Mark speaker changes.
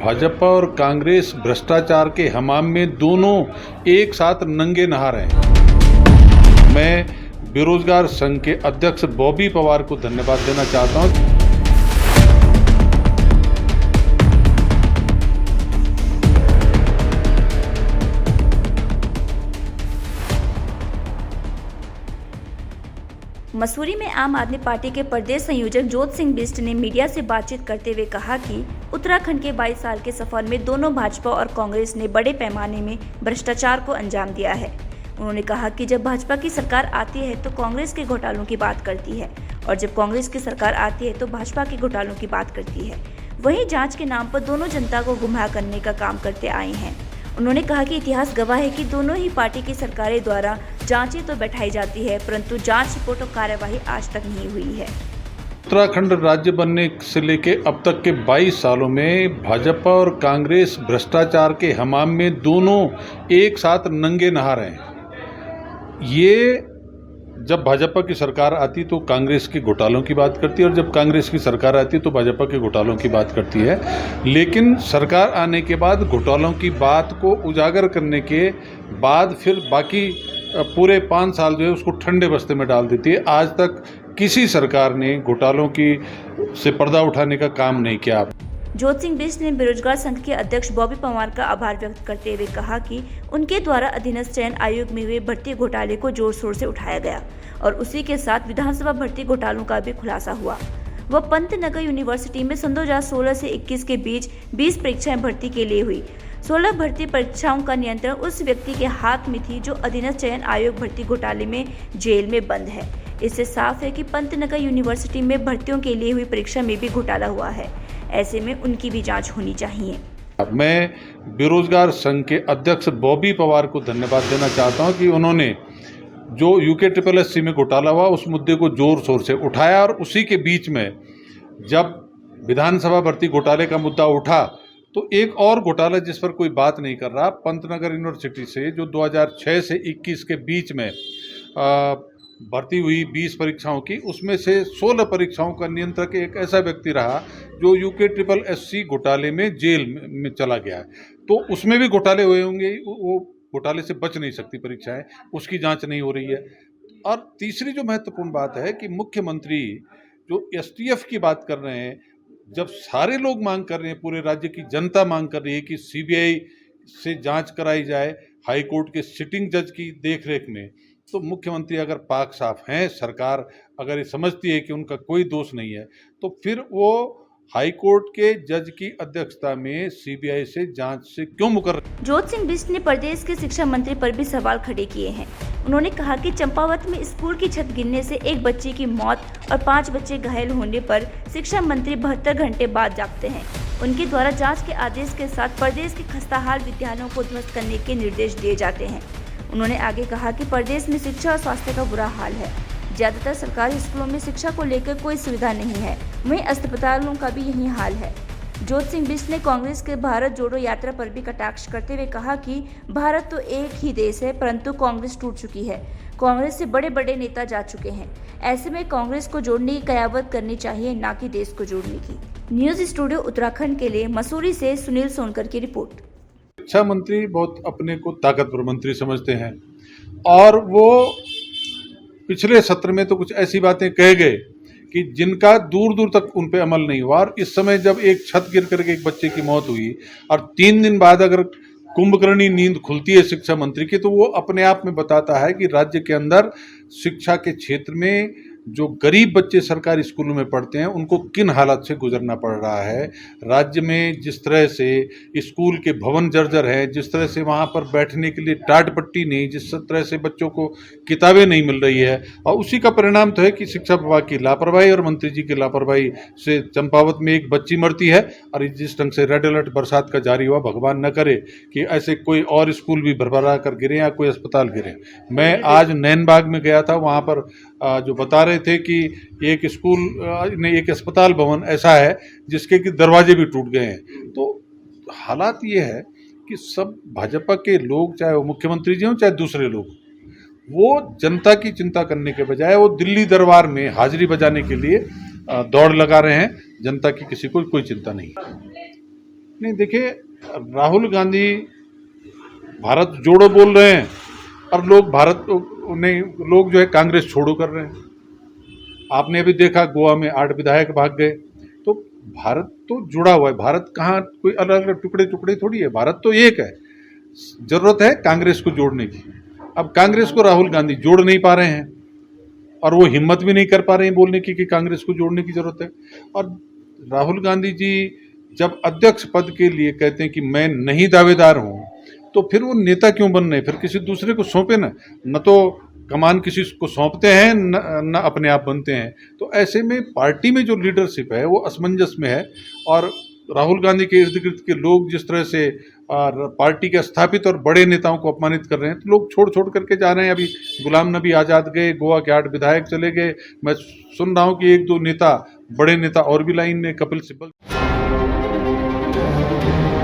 Speaker 1: भाजपा और कांग्रेस भ्रष्टाचार के हमाम में दोनों एक साथ नंगे नहा रहे हैं। मैं बेरोजगार संघ के अध्यक्ष बॉबी पवार को धन्यवाद देना चाहता हूं।
Speaker 2: मसूरी में आम आदमी पार्टी के प्रदेश संयोजक जोत सिंह बिष्ट ने मीडिया से बातचीत करते हुए कहा कि उत्तराखंड के 22 साल के सफर में दोनों भाजपा और कांग्रेस ने बड़े पैमाने में भ्रष्टाचार को अंजाम दिया है। उन्होंने कहा कि जब भाजपा की सरकार आती है तो कांग्रेस के घोटालों की बात करती है और जब कांग्रेस की सरकार आती है तो भाजपा के घोटालों की बात करती है। वहीं जाँच के नाम पर दोनों जनता को गुमराह करने का काम करते आए हैं। उन्होंने कहा कि इतिहास गवाह है कि दोनों ही पार्टी की सरकारें द्वारा जांचें तो बैठाई जाती है, परंतु जांच रिपोर्ट और कार्यवाही आज तक नहीं हुई है।
Speaker 1: उत्तराखंड राज्य बनने से लेके अब तक के 22 सालों में भाजपा और कांग्रेस भ्रष्टाचार के हमाम में दोनों एक साथ नंगे नहा रहे हैं। ये जब भाजपा की सरकार आती तो कांग्रेस के घोटालों की बात करती है और जब कांग्रेस की सरकार आती तो भाजपा के घोटालों की बात करती है। लेकिन सरकार आने के बाद घोटालों की बात को उजागर करने के बाद फिर बाकी पूरे 5 साल जो है उसको ठंडे बस्ते में डाल देती है। आज तक किसी सरकार ने घोटालों की से पर्दा उठाने का काम नहीं किया।
Speaker 2: जोत सिंह बिष्ट ने बेरोजगार संघ के अध्यक्ष बॉबी पवार का आभार व्यक्त करते हुए कहा कि उनके द्वारा अधीनस्थ चयन आयोग में हुए भर्ती घोटाले को जोर शोर से उठाया गया और उसी के साथ विधानसभा भर्ती घोटालों का भी खुलासा हुआ। वह पंतनगर यूनिवर्सिटी में सन 2016 से 21 के बीच 20 परीक्षाएं भर्ती के लिए हुई। 16 भर्ती परीक्षाओं का नियंत्रण उस व्यक्ति के हाथ में थी जो अधीनस्थ चयन आयोग भर्ती घोटाले में जेल में बंद है। इससे साफ है कि पंतनगर यूनिवर्सिटी में भर्तियों के लिए हुई परीक्षा में भी घोटाला हुआ है। ऐसे में उनकी भी जांच होनी चाहिए।
Speaker 1: मैं बेरोजगार संघ के अध्यक्ष बॉबी पवार को धन्यवाद देना चाहता हूं कि उन्होंने जो UKSSC में घोटाला हुआ उस मुद्दे को जोर शोर से उठाया और उसी के बीच में जब विधानसभा भर्ती घोटाले का मुद्दा उठा तो एक और घोटाला जिस पर कोई बात नहीं कर रहा, पंतनगर यूनिवर्सिटी से जो 2006 से 21 के बीच में भर्ती हुई 20 परीक्षाओं की, उसमें से 16 परीक्षाओं का नियंत्रक एक ऐसा व्यक्ति रहा जो UKSSC घोटाले में जेल में चला गया है। तो उसमें भी घोटाले हुए होंगे, वो घोटाले से बच नहीं सकती परीक्षाएं, उसकी जांच नहीं हो रही है। और तीसरी जो महत्वपूर्ण बात है कि मुख्यमंत्री जो STF की बात कर रहे हैं, जब सारे लोग मांग कर रहे हैं, पूरे राज्य की जनता मांग कर रही है कि CBI से जांच कराई जाए हाई कोर्ट के सिटिंग जज की देखरेख में, तो मुख्यमंत्री अगर पाक साफ हैं, सरकार अगर ये समझती है कि उनका कोई दोष नहीं है, तो फिर वो हाई कोर्ट के जज की अध्यक्षता में CBI से जांच से क्यों मुकर।
Speaker 2: जोत सिंह बिष्ट ने प्रदेश के शिक्षा मंत्री पर भी सवाल खड़े किए हैं। उन्होंने कहा कि चंपावत में स्कूल की छत गिरने से एक बच्चे की मौत और 5 बच्चे घायल होने पर शिक्षा मंत्री 72 घंटे बाद जागते हैं। उनके द्वारा जांच के आदेश के साथ प्रदेश के खस्ताहाल विद्यालयों को ध्वस्त करने के निर्देश दिए जाते हैं। उन्होंने आगे कहा कि प्रदेश में शिक्षा और स्वास्थ्य का बुरा हाल है। ज्यादातर सरकारी स्कूलों में शिक्षा को लेकर कोई सुविधा नहीं है, वहीं अस्पतालों का भी यही हाल है। जोत सिंह बिष्ट ने कांग्रेस के भारत जोड़ो यात्रा पर भी कटाक्ष करते हुए कहा कि भारत तो एक ही देश है, परंतु कांग्रेस टूट चुकी है। कांग्रेस से बड़े बड़े नेता जा चुके हैं। ऐसे में कांग्रेस को जोड़ने की कयावत करनी चाहिए, न कि देश को जोड़ने की। न्यूज स्टूडियो उत्तराखंड के लिए मसूरी से सुनील सोनकर की रिपोर्ट।
Speaker 1: शिक्षा मंत्री बहुत अपने को ताकतवर मंत्री समझते हैं और वो पिछले सत्र में तो कुछ ऐसी बातें कह गए कि जिनका दूर दूर तक उन पे अमल नहीं हुआ। और इस समय जब एक छत गिर करके एक बच्चे की मौत हुई और 3 दिन बाद अगर कुंभकर्णी नींद खुलती है शिक्षा मंत्री की, तो वो अपने आप में बताता है कि राज्य के अंदर शिक्षा के क्षेत्र में जो गरीब बच्चे सरकारी स्कूलों में पढ़ते हैं उनको किन हालात से गुजरना पड़ रहा है। राज्य में जिस तरह से स्कूल के भवन जर्जर हैं, जिस तरह से वहाँ पर बैठने के लिए टाट पट्टी नहीं, जिस तरह से बच्चों को किताबें नहीं मिल रही है, और उसी का परिणाम तो है कि शिक्षा विभाग की लापरवाही और मंत्री जी की लापरवाही से चंपावत में एक बच्ची मरती है। और जिस ढंग से रेड अलर्ट बरसात का जारी हुआ, भगवान न करे कि ऐसे कोई और स्कूल भी भरभरा कर गिरे या कोई अस्पताल गिरे। मैं आज नैनबाग में गया था, वहाँ पर जो बता रहे थे कि एक स्कूल नहीं, एक अस्पताल भवन ऐसा है जिसके कि दरवाजे भी टूट गए हैं। तो हालात ये है कि सब भाजपा के लोग, चाहे वो मुख्यमंत्री जी हों चाहे दूसरे लोग, वो जनता की चिंता करने के बजाय वो दिल्ली दरबार में हाजिरी बजाने के लिए दौड़ लगा रहे हैं। जनता की किसी को कोई चिंता नहीं। नहीं देखिए, राहुल गांधी भारत जोड़ो बोल रहे हैं और लोग जो है कांग्रेस छोड़ो कर रहे हैं। आपने अभी देखा गोवा में 8 विधायक भाग गए। तो भारत तो जुड़ा हुआ है, भारत कहाँ कोई अलग अलग टुकड़े टुकड़े थोड़ी है, भारत तो एक है। जरूरत है कांग्रेस को जोड़ने की। अब कांग्रेस को राहुल गांधी जोड़ नहीं पा रहे हैं और वो हिम्मत भी नहीं कर पा रहे हैं बोलने की कि कांग्रेस को जोड़ने की जरूरत है। और राहुल गांधी जी जब अध्यक्ष पद के लिए कहते हैं कि मैं नहीं दावेदार हूं, तो फिर वो नेता क्यों बन रहे हैं? फिर किसी दूसरे को सौंपे ना। न तो कमान किसी को सौंपते हैं, न अपने आप बनते हैं। तो ऐसे में पार्टी में जो लीडरशिप है वो असमंजस में है। और राहुल गांधी के इर्द गिर्द के लोग जिस तरह से पार्टी के स्थापित और बड़े नेताओं को अपमानित कर रहे हैं, तो लोग छोड़ छोड़ करके जा रहे हैं। अभी गुलाम नबी आज़ाद गए, गोवा के 8 विधायक चले गए। मैं सुन रहा हूं कि 1-2 नेता, बड़े नेता और भी लाइन में, कपिल सिब्बल।